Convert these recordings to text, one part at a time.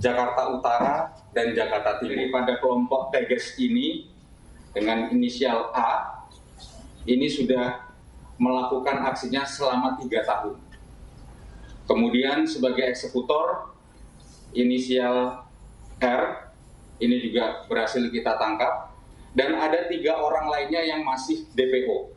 Jakarta Utara dan Jakarta Timur. Pada kelompok Teges ini dengan inisial A ini sudah melakukan aksinya selama 3 tahun. Kemudian sebagai eksekutor inisial R ini juga berhasil kita tangkap, dan ada 3 orang lainnya yang masih DPO.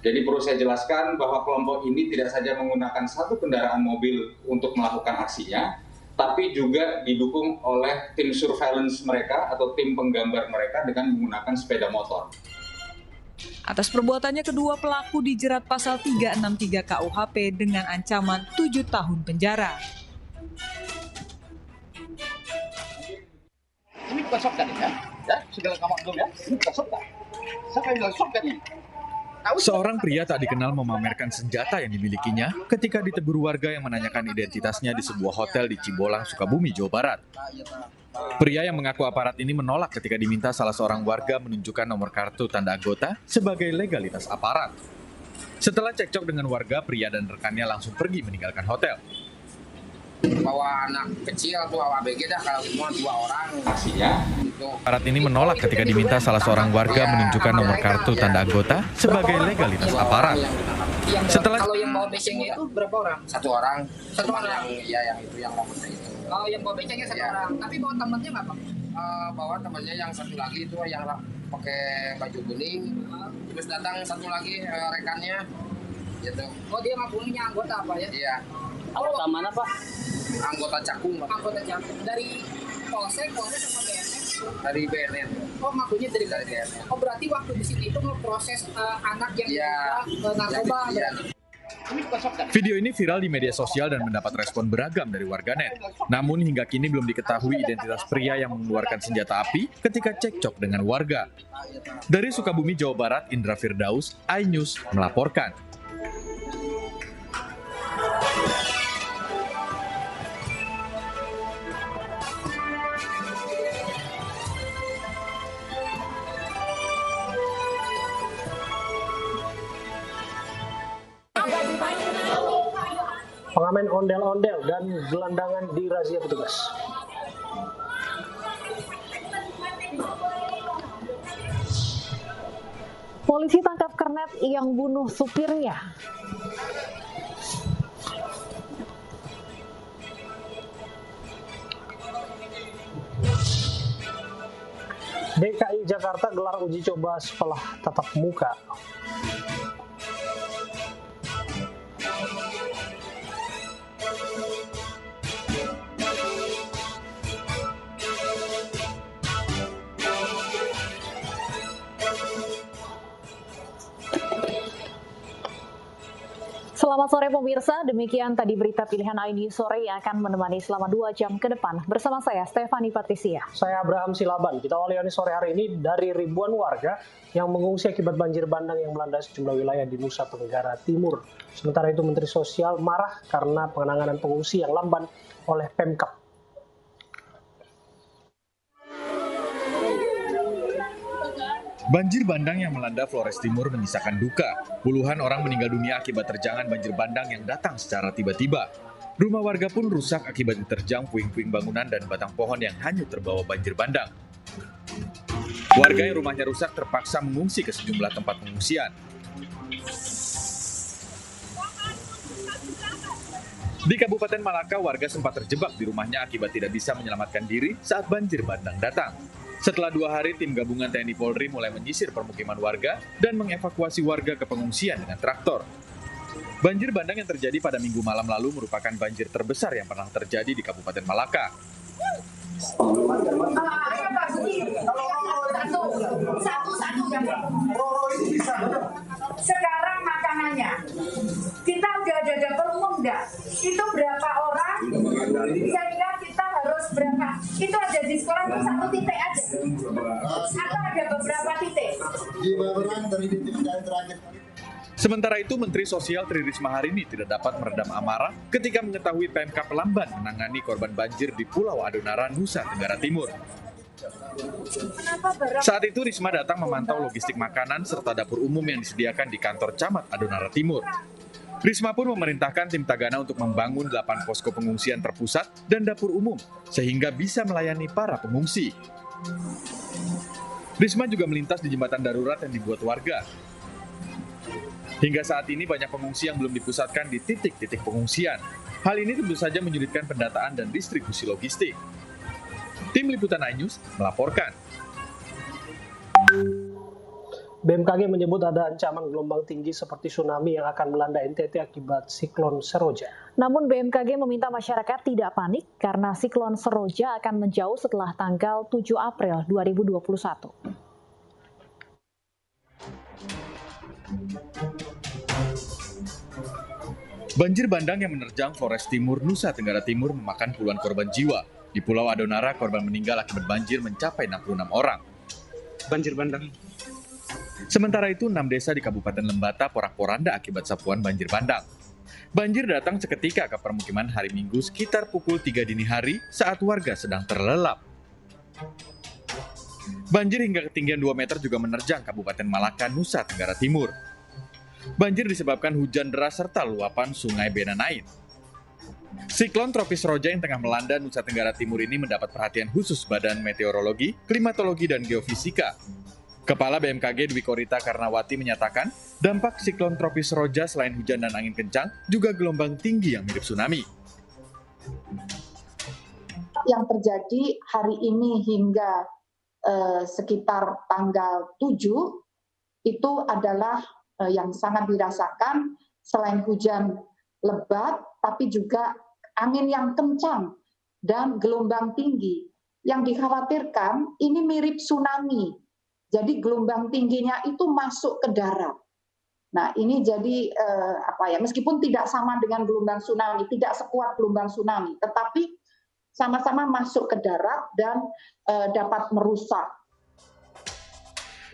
Jadi perlu saya jelaskan bahwa kelompok ini tidak saja menggunakan satu kendaraan mobil untuk melakukan aksinya, tapi juga didukung oleh tim surveillance mereka atau tim penggambar mereka dengan menggunakan sepeda motor. Atas perbuatannya, kedua pelaku dijerat pasal 363 KUHP dengan ancaman 7 tahun penjara. Ini bukan shotgun ya? Segala kamu belum ya? Ini bukan shotgun. Siapa yang bilang shotgun ini? Seorang pria tak dikenal memamerkan senjata yang dimilikinya ketika ditegur warga yang menanyakan identitasnya di sebuah hotel di Cibolang, Sukabumi, Jawa Barat. Pria yang mengaku aparat ini menolak ketika diminta salah seorang warga menunjukkan nomor kartu tanda anggota sebagai legalitas aparat. Setelah cekcok dengan warga, pria dan rekannya langsung pergi meninggalkan hotel. Bawa anak kecil atau ABG dah, kalau semua 2 orang. Aksinya Aparat ini menolak ketika diminta salah seorang warga menunjukkan nomor kartu tanda anggota sebagai legalitas aparat. Setelah kalau yang bawa becengnya itu berapa orang? 1 orang. 1 orang. Iya, yang itu yang rambutnya itu. Oh, yang bawa becengnya 1 orang. Tapi bawa temannya nggak, Pak? Bawa temannya yang satu lagi itu yang pakai baju kuning. Terus datang satu lagi rekannya. Gitu. Oh, dia ngakuinnya anggota apa ya? Iya. Anggota mana, Pak? Anggota Cakung, Pak. Anggota Cakung. Dari Polsek sama BNN? Dari BNN. Oh, ngakunya dari BNN. Oh, berarti waktu di sini itu ngeproses anak yang narkoba. Iya. Video ini viral di media sosial dan mendapat respon beragam dari warganet. Namun hingga kini belum diketahui identitas pria yang mengeluarkan senjata api ketika cekcok dengan warga. Dari Sukabumi, Jawa Barat, Indra Firdaus, iNews melaporkan. Pengamen ondel-ondel dan gelandangan dirazia petugas. Polisi tangkap kernet yang bunuh supirnya. DKI Jakarta gelar uji coba sekolah tatap muka. Selamat sore pemirsa, demikian tadi berita pilihan iNews sore yang akan menemani selama 2 jam ke depan. Bersama saya, Stefani Patricia. Saya Abraham Silaban. Kita awali sore hari ini dari ribuan warga yang mengungsi akibat banjir bandang yang melanda sejumlah wilayah di Nusa Tenggara Timur. Sementara itu Menteri Sosial marah karena penanganan pengungsi yang lamban oleh Pemkab. Banjir bandang yang melanda Flores Timur menyisakan duka. Puluhan orang meninggal dunia akibat terjangan banjir bandang yang datang secara tiba-tiba. Rumah warga pun rusak akibat diterjang puing-puing bangunan dan batang pohon yang hanyut terbawa banjir bandang. Warga yang rumahnya rusak terpaksa mengungsi ke sejumlah tempat pengungsian. Di Kabupaten Malaka, warga sempat terjebak di rumahnya akibat tidak bisa menyelamatkan diri saat banjir bandang datang. Setelah 2 hari, tim gabungan TNI Polri mulai menyisir permukiman warga dan mengevakuasi warga ke pengungsian dengan traktor. Banjir bandang yang terjadi pada Minggu malam lalu merupakan banjir terbesar yang pernah terjadi di Kabupaten Malaka. Sekarang makanannya, kita udah ada dapur umum enggak? Itu berapa orang? Saya kira kita harus berapa? Itu ada di sekolah itu 1 titik aja. Atau ada beberapa titik? Sementara itu, Menteri Sosial Tri Risma hari ini tidak dapat meredam amarah ketika mengetahui Pemkab lamban menangani korban banjir di Pulau Adonara, Nusa Tenggara Timur. Saat itu Risma datang memantau logistik makanan serta dapur umum yang disediakan di kantor Camat Adonara Timur. Risma pun memerintahkan tim Tagana untuk membangun 8 posko pengungsian terpusat dan dapur umum, sehingga bisa melayani para pengungsi. Risma juga melintas di jembatan darurat yang dibuat warga. Hingga saat ini banyak pengungsi yang belum dipusatkan di titik-titik pengungsian. Hal ini tentu saja menyulitkan pendataan dan distribusi logistik. Tim Liputan iNews melaporkan. BMKG menyebut ada ancaman gelombang tinggi seperti tsunami yang akan melanda NTT akibat siklon Seroja. Namun BMKG meminta masyarakat tidak panik karena siklon Seroja akan menjauh setelah tanggal 7 April 2021. Banjir bandang yang menerjang Flores Timur, Nusa Tenggara Timur memakan puluhan korban jiwa. Di Pulau Adonara, korban meninggal akibat banjir mencapai 66 orang. Banjir bandang. Sementara itu, 6 desa di Kabupaten Lembata porak-poranda akibat sapuan banjir bandang. Banjir datang seketika ke permukiman hari Minggu sekitar pukul 3 dini hari saat warga sedang terlelap. Banjir hingga ketinggian 2 meter juga menerjang Kabupaten Malaka, Nusa Tenggara Timur. Banjir disebabkan hujan deras serta luapan Sungai Benanain. Siklon tropis Roja yang tengah melanda Nusa Tenggara Timur ini mendapat perhatian khusus Badan Meteorologi, Klimatologi, dan Geofisika. Kepala BMKG Dwi Korita Karnawati menyatakan, dampak siklon tropis Roja selain hujan dan angin kencang, juga gelombang tinggi yang mirip tsunami. Yang terjadi hari ini hingga sekitar tanggal 7, itu adalah yang sangat dirasakan selain hujan lebat, tapi juga angin yang kencang dan gelombang tinggi. Yang dikhawatirkan ini mirip tsunami. Jadi gelombang tingginya itu masuk ke darat. Nah ini jadi meskipun tidak sama dengan gelombang tsunami, tidak sekuat gelombang tsunami, tetapi sama-sama masuk ke darat dan dapat merusak.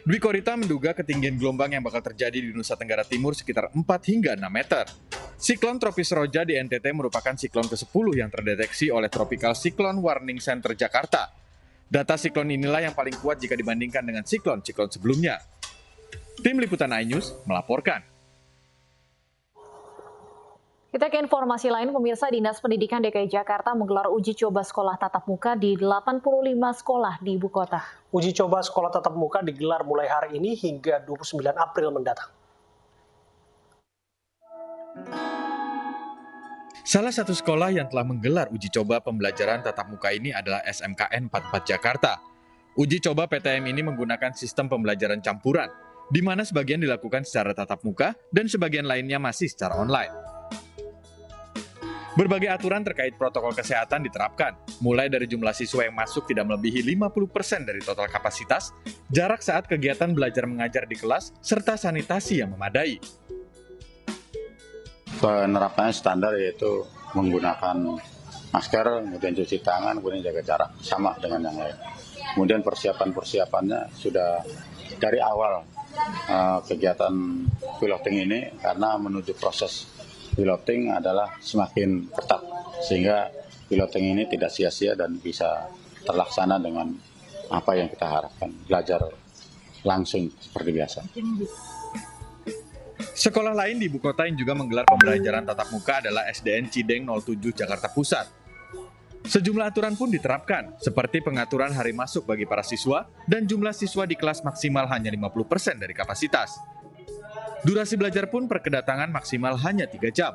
Dwi Korita menduga ketinggian gelombang yang bakal terjadi di Nusa Tenggara Timur sekitar 4 hingga 6 meter. Siklon tropis Roja di NTT merupakan siklon ke-10 yang terdeteksi oleh Tropical Cyclone Warning Center Jakarta. Data siklon inilah yang paling kuat jika dibandingkan dengan siklon-siklon sebelumnya. Tim Liputan iNews melaporkan. Kita ke informasi lain, pemirsa. Dinas Pendidikan DKI Jakarta menggelar uji coba sekolah tatap muka di 85 sekolah di ibu kota. Uji coba sekolah tatap muka digelar mulai hari ini hingga 29 April mendatang. Salah satu sekolah yang telah menggelar uji coba pembelajaran tatap muka ini adalah SMKN 44 Jakarta. Uji coba PTM ini menggunakan sistem pembelajaran campuran, di mana sebagian dilakukan secara tatap muka dan sebagian lainnya masih secara online. Berbagai aturan terkait protokol kesehatan diterapkan, mulai dari jumlah siswa yang masuk tidak melebihi 50% dari total kapasitas, jarak saat kegiatan belajar mengajar di kelas, serta sanitasi yang memadai. Penerapannya standar, yaitu menggunakan masker, kemudian cuci tangan, kemudian jaga jarak, sama dengan yang lain. Kemudian persiapan-persiapannya sudah dari awal kegiatan piloting ini, karena menuju proses piloting adalah semakin ketat, sehingga piloting ini tidak sia-sia dan bisa terlaksana dengan apa yang kita harapkan, belajar langsung seperti biasa. Sekolah lain di ibu kota yang juga menggelar pembelajaran tatap muka adalah SDN Cideng 07 Jakarta Pusat. Sejumlah aturan pun diterapkan, seperti pengaturan hari masuk bagi para siswa dan jumlah siswa di kelas maksimal hanya 50% dari kapasitas. Durasi belajar pun per kedatangan maksimal hanya 3 jam.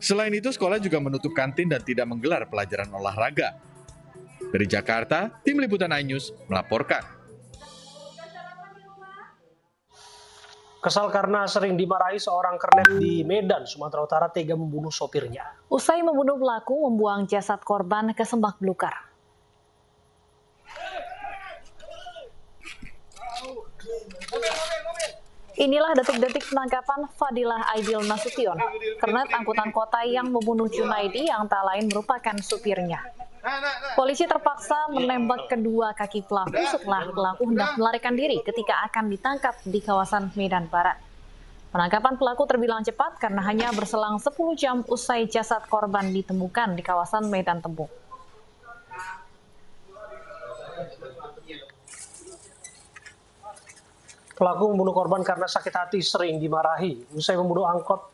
Selain itu, sekolah juga menutup kantin dan tidak menggelar pelajaran olahraga. Dari Jakarta, Tim Liputan iNews melaporkan. Kesal karena sering dimarahi, seorang kernet di Medan, Sumatera Utara tega membunuh sopirnya. Usai membunuh pelaku, membuang jasad korban ke semak belukar. Inilah detik-detik penangkapan Fadilah Aidil Nasution, kernet angkutan kota yang membunuh Junaidi yang tak lain merupakan supirnya. Polisi terpaksa menembak kedua kaki pelaku setelah pelaku hendak melarikan diri ketika akan ditangkap di kawasan Medan Barat. Penangkapan pelaku terbilang cepat karena hanya berselang 10 jam usai jasad korban ditemukan di kawasan Medan Tembung. Pelaku membunuh korban karena sakit hati sering dimarahi. Usai membunuh angkot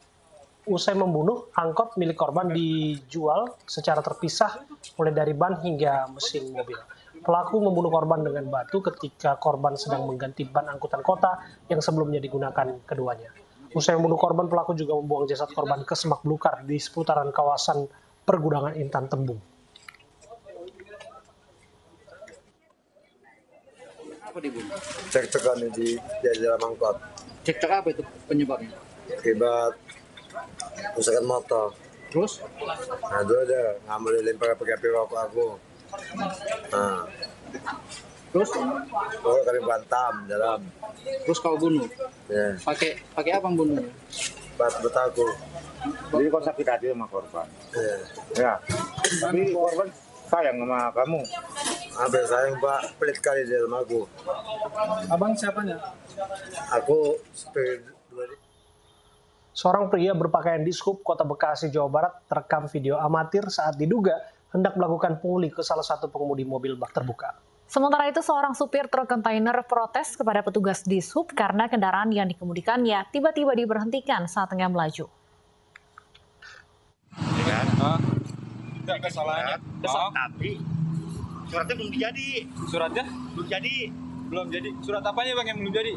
Usai membunuh, angkot milik korban dijual secara terpisah mulai dari ban hingga mesin mobil. Pelaku membunuh korban dengan batu ketika korban sedang mengganti ban angkutan kota yang sebelumnya digunakan keduanya. Usai membunuh korban, pelaku juga membuang jasad korban ke semak belukar di seputaran kawasan pergudangan Intan Tembung. Apa dibunuh? Cekcokan di dalam angkot. Cekcok apa itu penyebabnya? Akibat rusakan motor. Terus? Nah, itu aja ngambil lempar pakai api rokok aku. Nah. Terus? Oh, kami bantam dalam. Terus kau bunuh? Ya. Pakai apa bunuhnya? Bataku. Jadi kau sakit hati sama korban. Ya. Ya. Tapi korban sayang sama kamu. Apa sayang Pak, pelit kali dia sama aku. Abang siapanya? Aku Seorang pria berpakaian dishub Kota Bekasi, Jawa Barat terekam video amatir saat diduga hendak melakukan pungli ke salah satu pengemudi mobil bak terbuka. Sementara itu, seorang supir truk kontainer protes kepada petugas dishub karena kendaraan yang dikemudikannya tiba-tiba diberhentikan saat tengah melaju. Enggak kesalahannya. Tapi suratnya belum jadi. Suratnya? Belum jadi. Belum jadi. Surat apanya Bang yang belum jadi?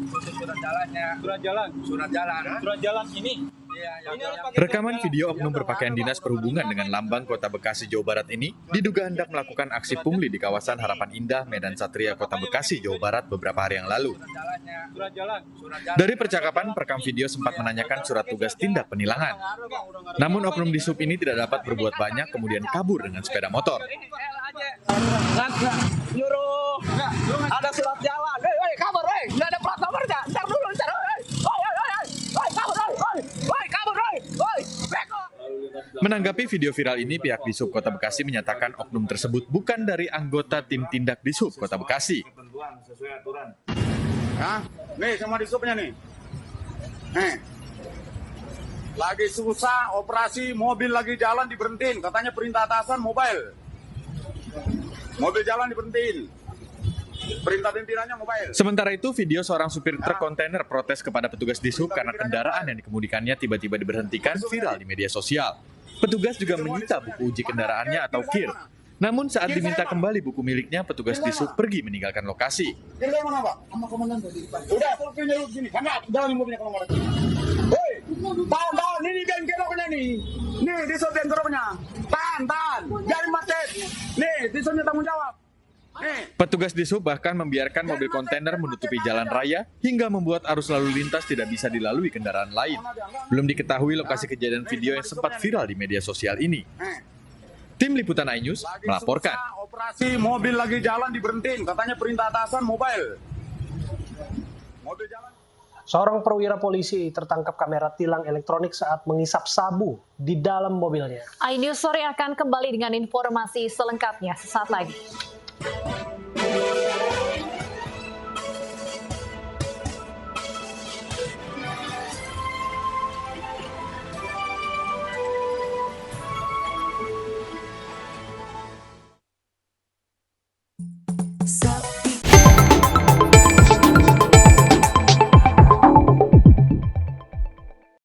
Surat jalannya. Surat jalan. Surat jalan. Surat jalan ini. Rekaman video oknum berpakaian dinas perhubungan dengan lambang Kota Bekasi, Jawa Barat ini diduga hendak melakukan aksi pungli di kawasan Harapan Indah, Medan Satria, Kota Bekasi, Jawa Barat beberapa hari yang lalu. Dari percakapan, perekam video sempat menanyakan surat tugas tindak penilangan. Namun oknum dishub ini tidak dapat berbuat banyak, kemudian kabur dengan sepeda motor. Nyuruh, ada surat jalan. Kabur, nggak ada plat nomornya. Ntar dulu, Menanggapi video viral ini, pihak Dishub Kota Bekasi menyatakan oknum tersebut bukan dari anggota tim tindak Dishub Kota Bekasi. Sesuai aturan. Hah? Nih sama Dishubnya nih. Lagi susah operasi, mobil lagi jalan diberhentiin. Katanya perintah atasan mobile. Mobil jalan diberhentiin. Perintah pimpinannya mobile. Sementara itu, video seorang supir truk kontainer protes kepada petugas dishub karena kendaraan yang dikemudikannya tiba-tiba diberhentikan viral di media sosial. Petugas juga menyita buku uji kendaraannya atau KIR. Namun saat diminta kembali buku miliknya, petugas dishub pergi meninggalkan lokasi. Jadi mana Pak? Sama komandan tadi. Udah, selfie-nya lu sini. Sana, jalan mobilnya kalau mau. Hei, tahan, ini biang keroknya nih. Nih, dishub biang keroknya. Tahan. Jangan macet. Nih, dishubnya tanggung jawab. Petugas dishub bahkan membiarkan mobil kontainer menutupi jalan raya hingga membuat arus lalu lintas tidak bisa dilalui kendaraan lain. Belum diketahui lokasi kejadian video yang sempat viral di media sosial ini. Tim Liputan iNews melaporkan. Operasi mobil lagi jalan diberhentiin, katanya perintah atasan mobile. Mobil jalan. Seorang perwira polisi tertangkap kamera tilang elektronik saat mengisap sabu di dalam mobilnya. iNews sore akan kembali dengan informasi selengkapnya sesaat lagi.